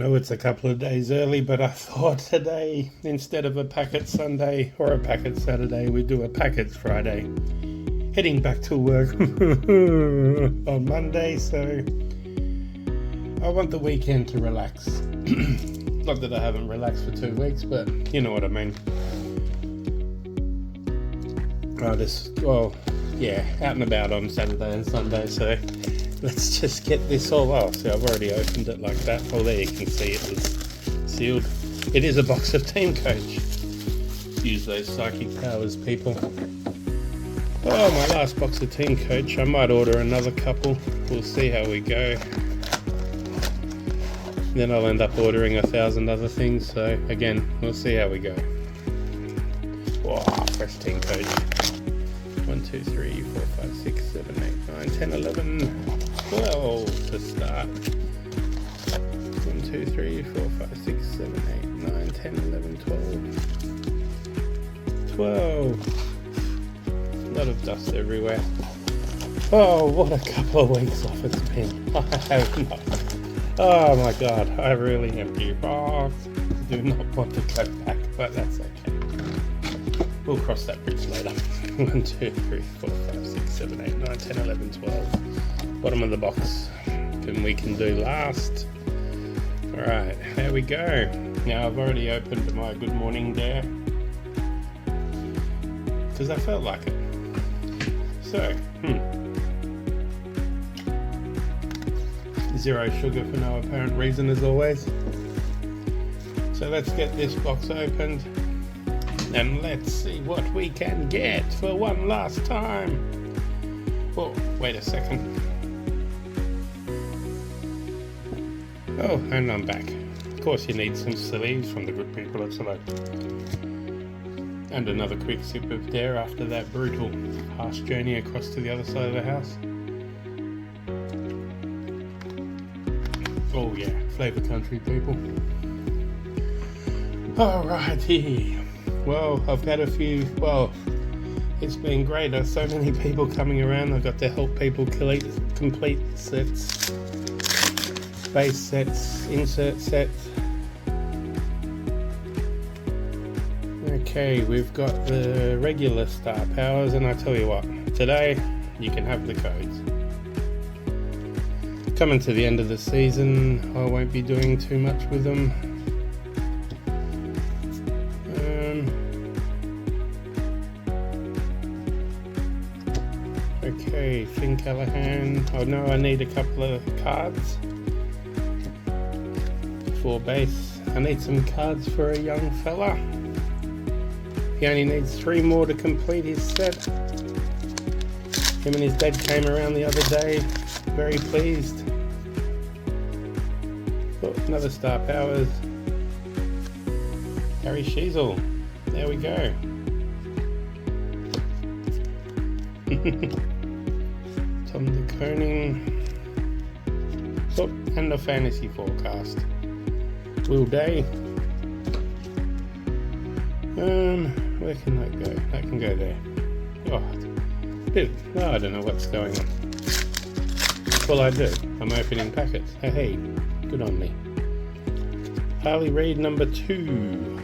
know it's a couple of days early, but I thought today, instead of a Packet Sunday or a Packet Saturday, we do a Packets Friday. Heading back to work on Monday, so I want the weekend to relax. Not that I haven't relaxed for 2 weeks, but you know what I mean. Out and about on Saturday and Sunday, so let's just get this all off. So I've already opened it like that. Well, there you can see it was sealed. It is a box of Teamcoach. Use those psychic powers, people. Oh, my last box of Teamcoach. I might order another couple. We'll see how we go. Then I'll end up ordering 1,000 other things. So again, we'll see how we go. Wow, fresh Teamcoach. 1, 2, 3, 4, 5, 6, 7, 8, 9, 10, 11, 12 to start. 1, 2, 3, 4, 5, 6, 7, 8, 9, 10, 11, 12. 12. A lot of dust everywhere. Oh, what a couple of weeks off it's been. I have not. Oh my god, I really am depressed. I do not want to go back, but that's okay. We'll cross that bridge later. 1, 2, 3, 4, 5, 6, 7, 8, 9, 10, 11, 12. Bottom of the box. Then we can do last. Alright, there we go. Now I've already opened my good morning there, because I felt like it. So, zero sugar for no apparent reason as always. So let's get this box opened. And let's see what we can get for one last time. Oh, wait a second. Oh, and I'm back. Of course you need some sleeves from the good people at Select. And another quick sip of dare after that brutal harsh journey across to the other side of the house. Oh yeah, Flavour Country, people. Alrighty. Well, I've had it's been great. There's so many people coming around. I've got to help people complete sets, base sets, insert sets. Okay, we've got the regular star powers, and I tell you what, today you can have the codes. Coming to the end of the season, I won't be doing too much with them. Okay, Finn Callahan. Oh no, I need a couple of cards for base. I need some cards for a young fella. He only needs 3 more to complete his set. Him and his dad came around the other day. Very pleased. Oh, another Star Powers. Harry Sheasel. There we go. Tom de Koning. Oh, and the fantasy forecast. Will Day. Where can that go? That can go there. I don't know what's going on. Well, I do. I'm opening packets. Hey, good on me. Harley Reid number 2.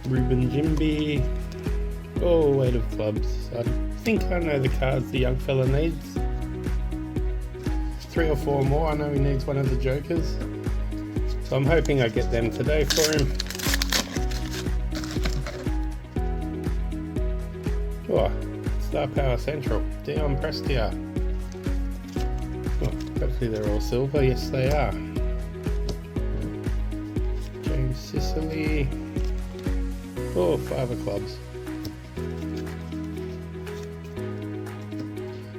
Ruben Jimby. Oh, 8 of clubs. I think I know the cards the young fella needs. 3 or 4 more. I know he needs one of the jokers. So I'm hoping I get them today for him. Oh, Star Power Central. Dion Prestia. Oh, hopefully they're all silver. Yes, they are. James Sicily. Oh, 5 of clubs.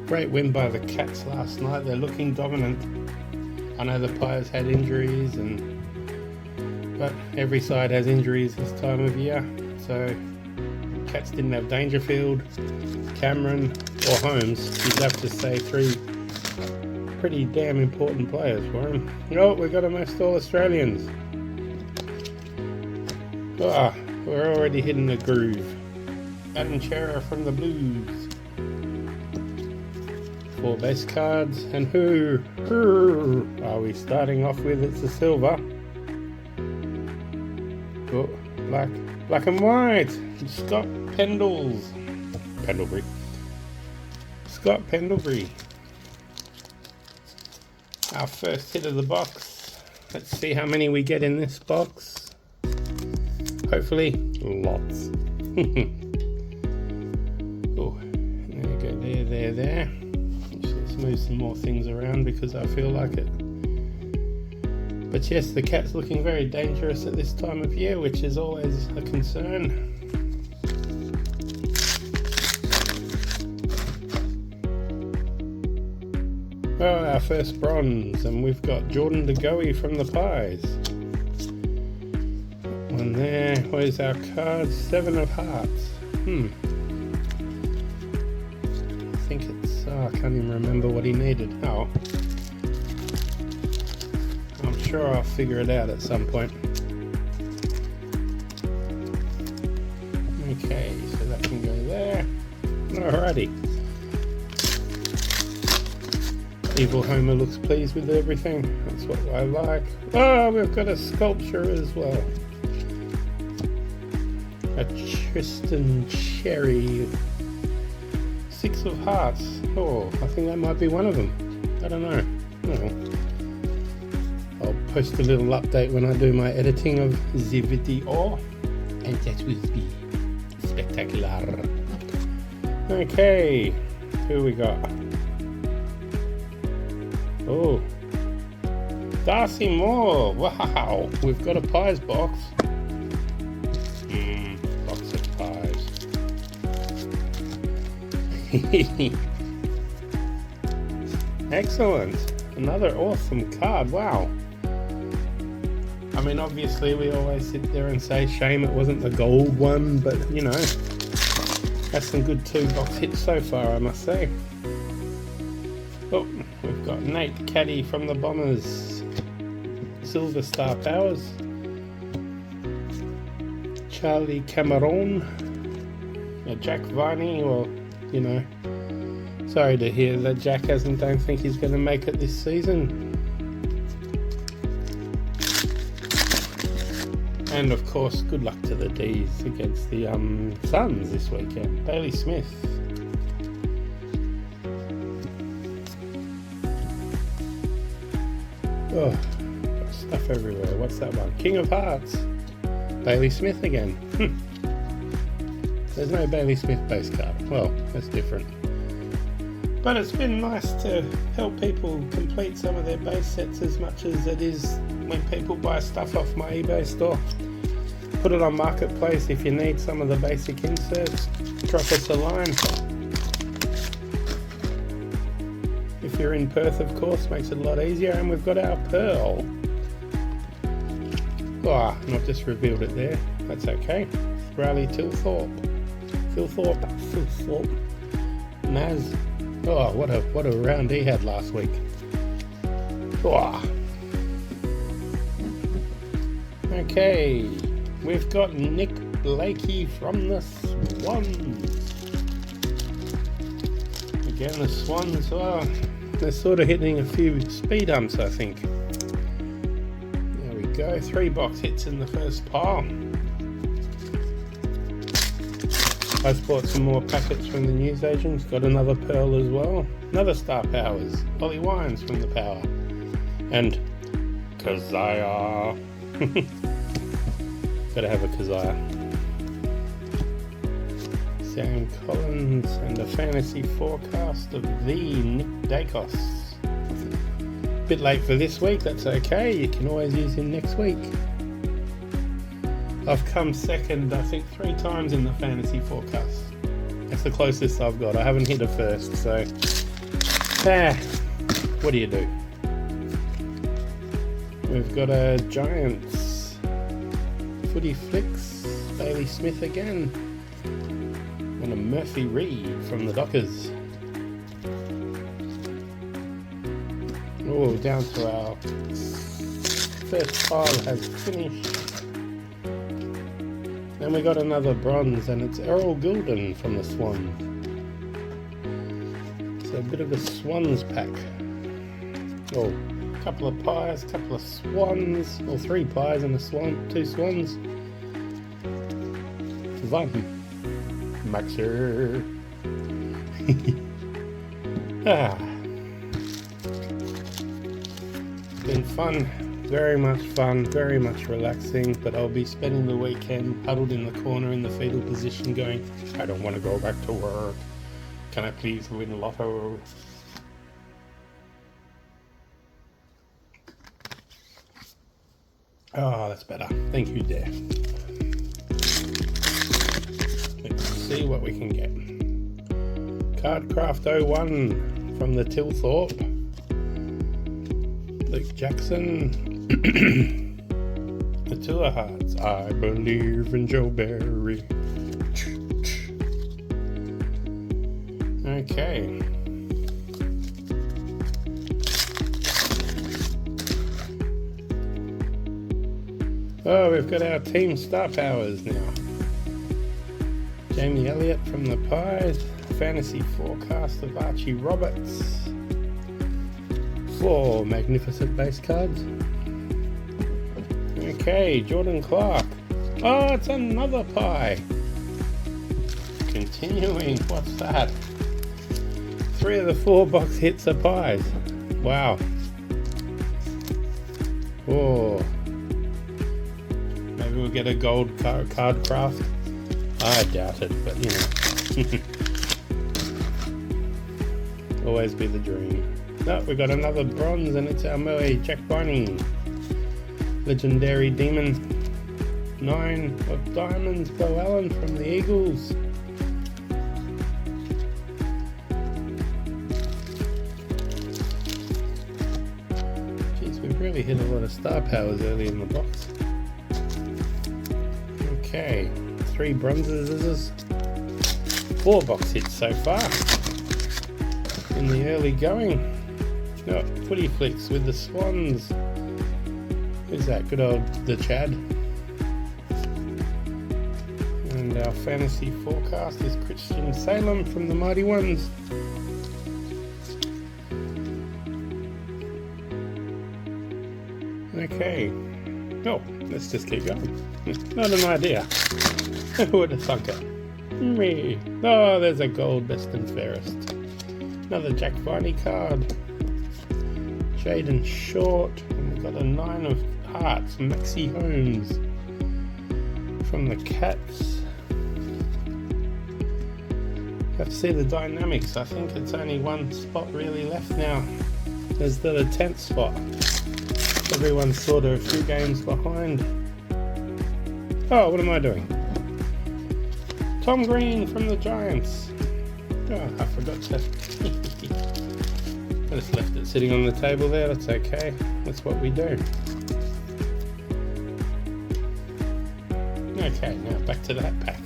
Great win by the Cats last night. They're looking dominant. I know the Pies had injuries, but every side has injuries this time of year. So Cats didn't have Dangerfield, Cameron, or Holmes. You'd have to say 3 pretty damn important players for them. Oh, we got almost all Australians. We're already hitting the groove. Adam Chera from the Blues. 4 base cards, and who are we starting off with? It's a silver. Oh, black and white. Scott Pendlebury. Scott Pendlebury. Our first hit of the box. Let's see how many we get in this box. Hopefully, lots. Oh, there you go. There. Let's move some more things around because I feel like it. But yes, the cat's looking very dangerous at this time of year, which is always a concern. Oh, our first bronze, and we've got Jordan DeGoey from the Pies. One there. Where's our card? 7 of Hearts. I think it's... I can't even remember what he needed. Oh. I'm sure I'll figure it out at some point. Okay, so that can go there. Alrighty. Evil Homer looks pleased with everything. That's what I like. Oh, we've got a sculpture as well. A Tristan Cherry. 6 of Hearts. Oh, I think that might be one of them. I don't know. I'll post a little update when I do my editing of the video. And that will be spectacular. Okay, who we got? Oh, Darcy Moore. Wow, we've got a Pies box. Box of Pies. Excellent. Another awesome card. Wow. I mean, obviously we always sit there and say shame it wasn't the gold one, but you know, that's some good 2-box hits so far, I must say. Oh, we've got Nate Caddy from the Bombers. Silver Star Powers. Charlie Cameron. Jack Viney. Well, you know, sorry to hear that Jack don't think he's going to make it this season. And of course, good luck to the D's against the Suns this weekend. Bailey Smith. Oh, got stuff everywhere. What's that one? King of Hearts. Bailey Smith again. There's no Bailey Smith base card. Well, that's different. But it's been nice to help people complete some of their base sets as much as it is when people buy stuff off my eBay store. Put it on Marketplace if you need some of the basic inserts. Drop us a line. If you're in Perth, of course, makes it a lot easier. And we've got our Pearl. Oh, I've just revealed it there. That's okay. Riley Philthorpe. Naz. Oh, what a round he had last week. Oh. Okay, we've got Nick Blakey from the Swans. Again, the Swans, oh, they're sort of hitting a few speed humps, I think. There we go, 3-box hits in the first pile. I've bought some more packets from the newsagents. Got another Pearl as well. Another Star Powers. Ollie Wines from the Power. And Keziah. Gotta have a Keziah. Sam Collins and a fantasy forecast of the Nick Dacos. Bit late for this week, that's okay. You can always use him next week. I've come second, I think, 3 times in the fantasy forecast. That's the closest I've got. I haven't hit a first, so... what do you do? We've got a Giants. Footy Flicks. Bailey Smith again. And a Murphy Reed from the Dockers. Oh, down to our first pile has finished. Then we got another bronze, and it's Errol Gulden from the Swans. So a bit of a Swans pack. Oh, a couple of pies, couple of swans, or 3 pies and a swan, 2 swans. 1 Maxer. Been fun, very much fun, very much relaxing, but I'll be spending the weekend huddled in the corner in the fetal position going, I don't want to go back to work. Can I please win lotto? Oh, that's better. Thank you, dear. Let's see what we can get. Cardcraft 01 from the Tilthorpe. Luke Jackson. The Tour Hearts. I believe in Joe Barry. Okay. Oh, we've got our team star powers now. Jamie Elliott from the Pies. Fantasy forecast of Archie Roberts. 4 magnificent base cards. Okay, Jordan Clark. Oh, it's another pie. Continuing, what's that? 3 of the 4 box hits are pies. Wow. Oh. Maybe we'll get a gold card craft. I doubt it, but you know. Always be the dream. No, we got another bronze and it's our Moe Jack Bunny. Legendary Demon. 9 of diamonds, Bo Allen from the Eagles. Jeez, we've really hit a lot of star powers early in the box. Okay, 3 bronzes. This is 4 box hits so far in the early going. Oh, footy flicks with the Swans. Who's that? Good old the Chad. And our fantasy forecast is Christian Salem from the Mighty Ones. Okay. Oh, let's just keep going. Not an idea. Who would have thunk it? Me. Oh, there's a gold best and fairest. Another Jack Viney card. Jaden Short. And we've got a 9 of hearts. Maxi Holmes from the Cats. Have to see the dynamics. I think it's only 1 spot really left now. There's the 10th spot. Everyone's sort of a few games behind. Oh, what am I doing? Tom Green from the Giants. Oh, I forgot to. I just left it sitting on the table there. That's okay. That's what we do. Okay, now back to that pack.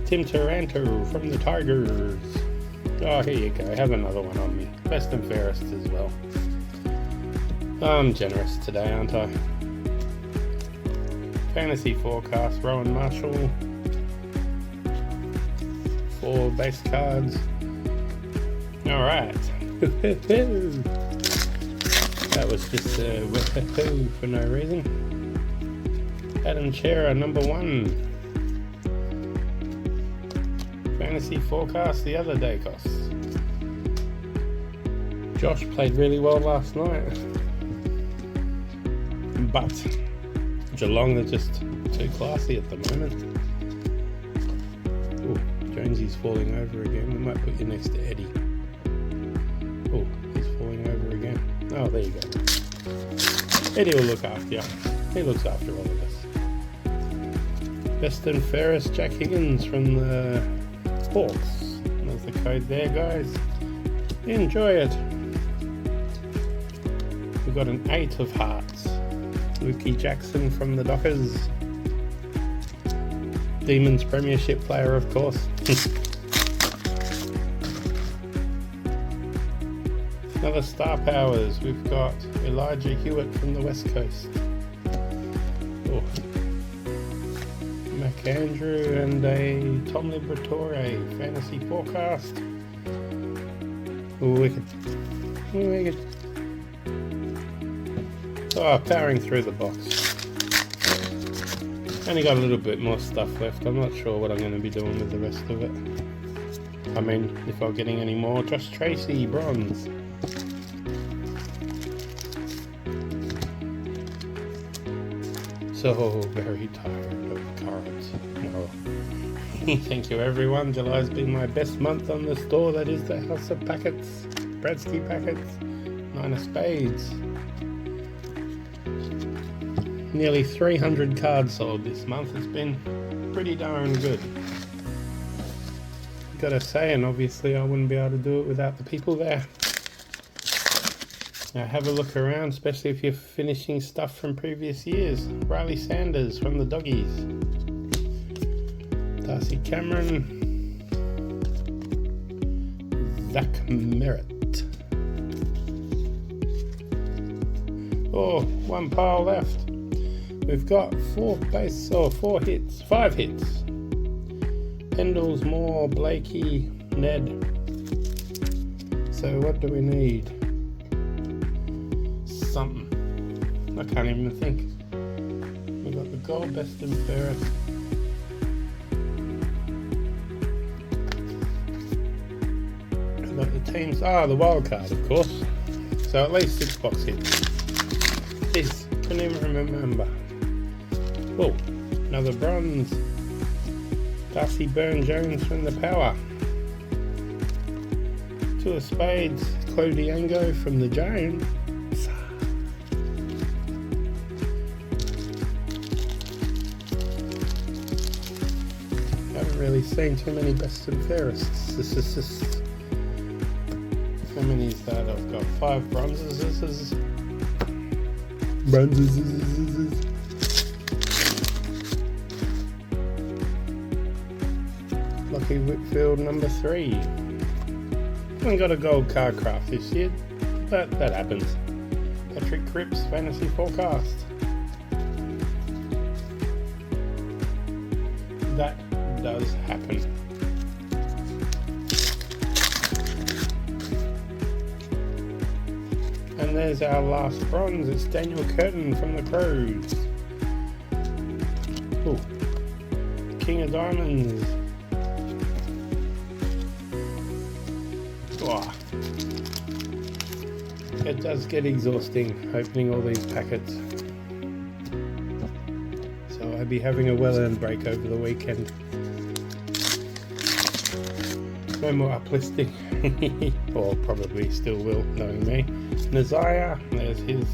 Tim Taranto from the Tigers. Oh, here you go. Have another one on me. Best and fairest as well. I'm generous today, aren't I? Fantasy forecast, Rowan Marshall. 4 base cards. Alright. That was just a woohoo for no reason. Adam Chera, number 1. Fantasy forecast the other day, Goss. Josh played really well last night. But Geelong are just too classy at the moment. Oh, Jonesy's falling over again. We might put you next to Eddie. Oh, he's falling over again. Oh, there you go. Eddie will look after you. He looks after all of us. Best and fairest, Jack Higgins from the Hawks. There's the code there, guys. Enjoy it. We've got an 8 of hearts. Lukey Jackson from the Dockers. Demons Premiership player, of course. Another star powers. We've got Elijah Hewitt from the West Coast. Oh. McAndrew and a Tom Liberatore fantasy forecast. Wicked. Wicked. Oh, powering through the box. Only got a little bit more stuff left. I'm not sure what I'm going to be doing with the rest of it. I mean, if I'm getting any more. Just Tracy, bronze. So very tired of cards. No. Thank you everyone. July's been my best month on the store. That is the House of Packets. Bradsky Packets. 9 of Spades. Nearly 300 cards sold this month. It's been pretty darn good. Gotta say, and obviously I wouldn't be able to do it without the people there. Now have a look around, especially if you're finishing stuff from previous years. Riley Sanders from the Doggies. Darcy Cameron. Zach Merritt. Oh, one pile left. We've got 5 hits. Pendles, Moore, Blakey, Ned. So what do we need? Something. I can't even think. We've got the gold, best and fairest. We've got the teams. The wild card, of course. So at least 6 box hits. This, couldn't even remember. Oh, another bronze. Darcy Byrne-Jones from the Power. 2 of Spades. Chloe Diango from the Jones. Haven't really seen too many best and fairests. How many is that? I've got 5 bronzes. Lucky Whitfield number 3. Haven't got a gold card craft this year, but that happens. Patrick Cripps fantasy forecast. That does happen. And there's our last bronze. It's Daniel Curtin from the Crows. Ooh. King of Diamonds. Oh. It does get exhausting opening all these packets. So I'll be having a well-earned break over the weekend. No more uplisting. Or probably still will, knowing me. Naziah, there's his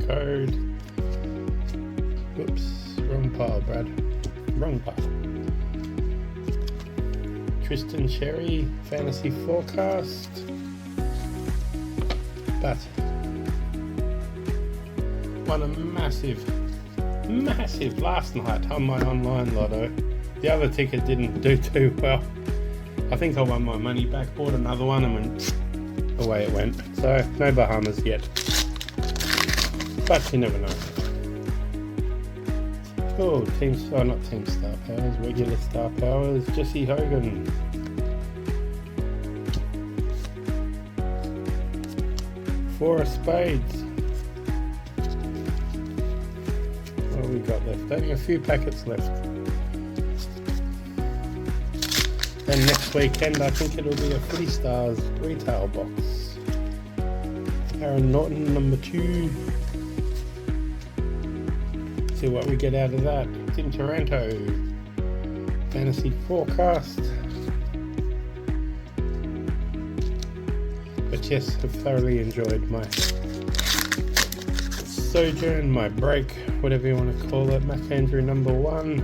code. Whoops, wrong pile, Brad. Wrong pile. Tristan Sherry, fantasy forecast. But won a massive last night on my online lotto. The other ticket didn't do too well. I think I won my money back, bought another one and went away it went. So no Bahamas yet. But you never know. Oh, not Team Star Powers, regular Star Powers, Jesse Hogan. Four of Spades. What have we got left? Only a few packets left. Then next weekend I think it'll be a Footy Stars retail box. Aaron Norton number 2. See what we get out of that. Tim Taranto. Fantasy forecast. But yes, I've thoroughly enjoyed my sojourn, my break, whatever you want to call it. Mac Andrew number 1.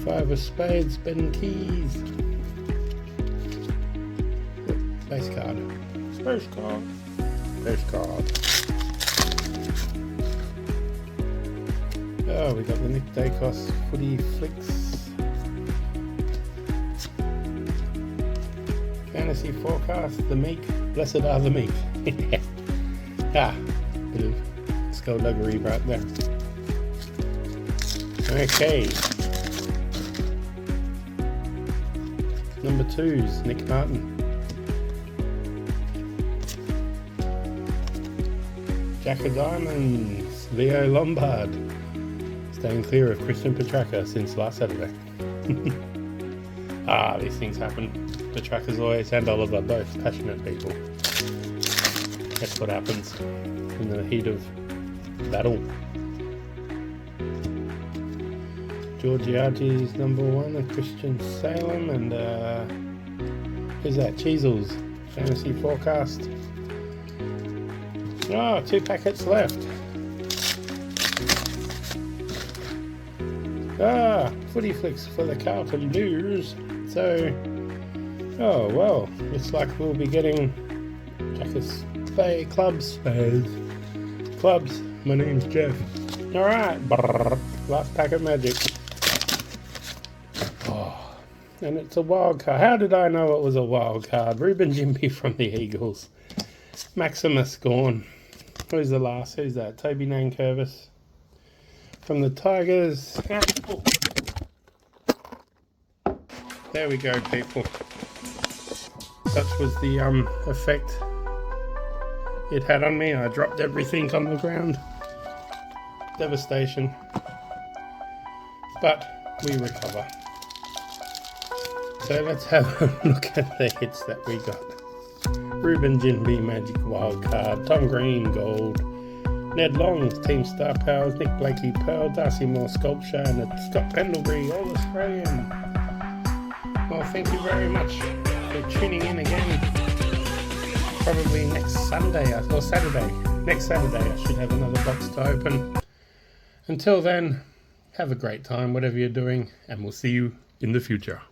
5 of Spades, Ben Keys. Base card. Base card. Base card. Oh, we got the Nick Dacos Footy Flicks. Fantasy forecast, the meek. Blessed are the meek. Bit of skullduggery right there. Okay. Number 2's Nick Martin. Jack of Diamonds, Leo Lombard. Staying clear of Christian Petrarca since last Saturday. These things happen. Petrarca's always and Oliver, both passionate people. That's what happens in the heat of battle. Georgiades number 1, and Christian Salem, and who's that? Cheezels, fantasy forecast. 2 packets left. Footy flicks for the Carlton Blues. So, well, looks like we'll be getting Jackers Clubs. My name's Jeff. Alright, last packet magic. And it's a wild card. How did I know it was a wild card? Ruben Jimby from the Eagles. Maximus gone. Who's the last? Who's that? Toby Nankervis from the Tigers. There we go, people. Such was the effect it had on me. I dropped everything on the ground. Devastation. But we recover. So let's have a look at the hits that we got. Ruben Jinby, Magic Wildcard. Tom Green, Gold. Ned Long, Team Star Powers. Nick Blakey, Pearl. Darcy Moore, Sculpture. And it's Scott Pendlebury, All Australian. Well, thank you very much for tuning in again. Probably next Sunday, or Saturday. Next Saturday I should have another box to open. Until then, have a great time, whatever you're doing, and we'll see you in the future.